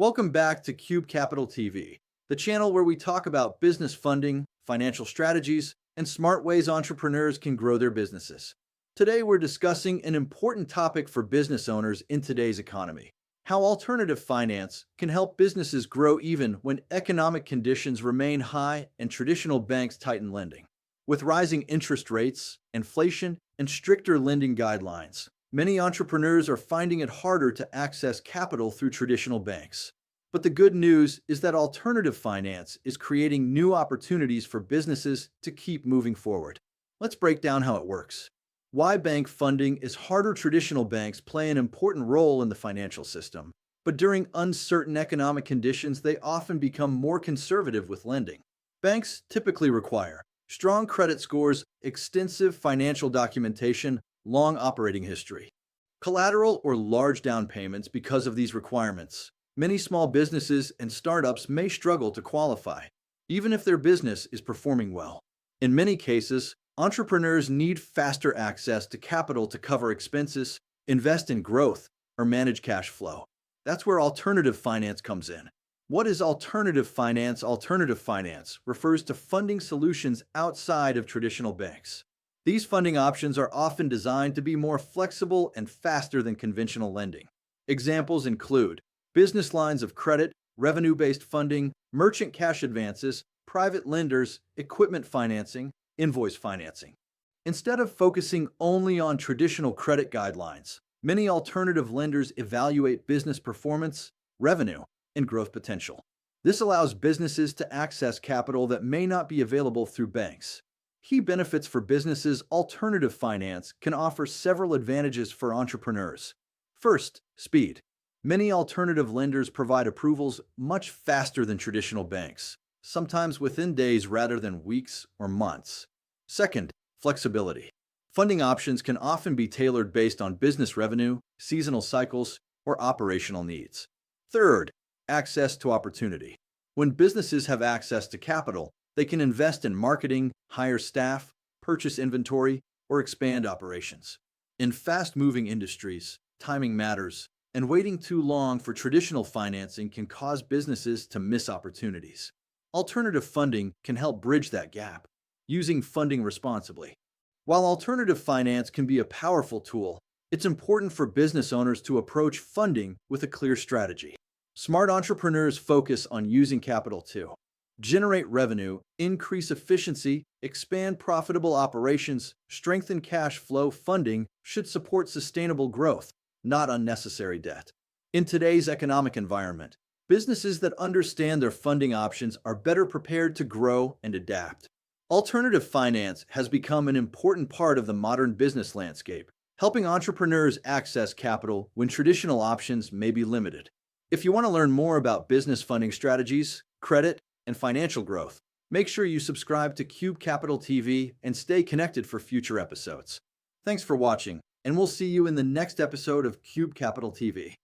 Welcome back to Cube Capital TV, the channel where we talk about business funding, financial strategies, and smart ways entrepreneurs can grow their businesses. Today, we're discussing an important topic for business owners in today's economy: how alternative finance can help businesses grow even when economic conditions remain high and traditional banks tighten lending. With rising interest rates, inflation, and stricter lending guidelines, many entrepreneurs are finding it harder to access capital through traditional banks. But the good news is that alternative finance is creating new opportunities for businesses to keep moving forward. Let's break down how it works. Why bank funding is harder. Traditional banks play an important role in the financial system, but during uncertain economic conditions, they often become more conservative with lending. Banks typically require strong credit scores, extensive financial documentation, long operating history, collateral, or large down payments. Because of these requirements, many small businesses and startups may struggle to qualify, even if their business is performing well. In many cases, entrepreneurs need faster access to capital to cover expenses, invest in growth, or manage cash flow. That's where alternative finance comes in. What is alternative finance? Alternative finance refers to funding solutions outside of traditional banks. These funding options are often designed to be more flexible and faster than conventional lending. Examples include business lines of credit, revenue-based funding, merchant cash advances, private lenders, equipment financing, invoice financing. Instead of focusing only on traditional credit guidelines, many alternative lenders evaluate business performance, revenue, and growth potential. This allows businesses to access capital that may not be available through banks. Key benefits for businesses: alternative finance can offer several advantages for entrepreneurs. First, speed. Many alternative lenders provide approvals much faster than traditional banks, sometimes within days rather than weeks or months. Second, flexibility. Funding options can often be tailored based on business revenue, seasonal cycles, or operational needs. Third, access to opportunity. When businesses have access to capital, they can invest in marketing, hire staff, purchase inventory, or expand operations. In fast-moving industries, timing matters, and waiting too long for traditional financing can cause businesses to miss opportunities. Alternative funding can help bridge that gap. Using funding responsibly. While alternative finance can be a powerful tool, it's important for business owners to approach funding with a clear strategy. Smart entrepreneurs focus on using capital to generate revenue, increase efficiency, expand profitable operations, strengthen cash flow. Funding should support sustainable growth, not unnecessary debt. In today's economic environment, businesses that understand their funding options are better prepared to grow and adapt. Alternative finance has become an important part of the modern business landscape, helping entrepreneurs access capital when traditional options may be limited. If you want to learn more about business funding strategies, credit, and financial growth, make sure you subscribe to Cube Capital TV and stay connected for future episodes. Thanks for watching, and we'll see you in the next episode of Cube Capital TV.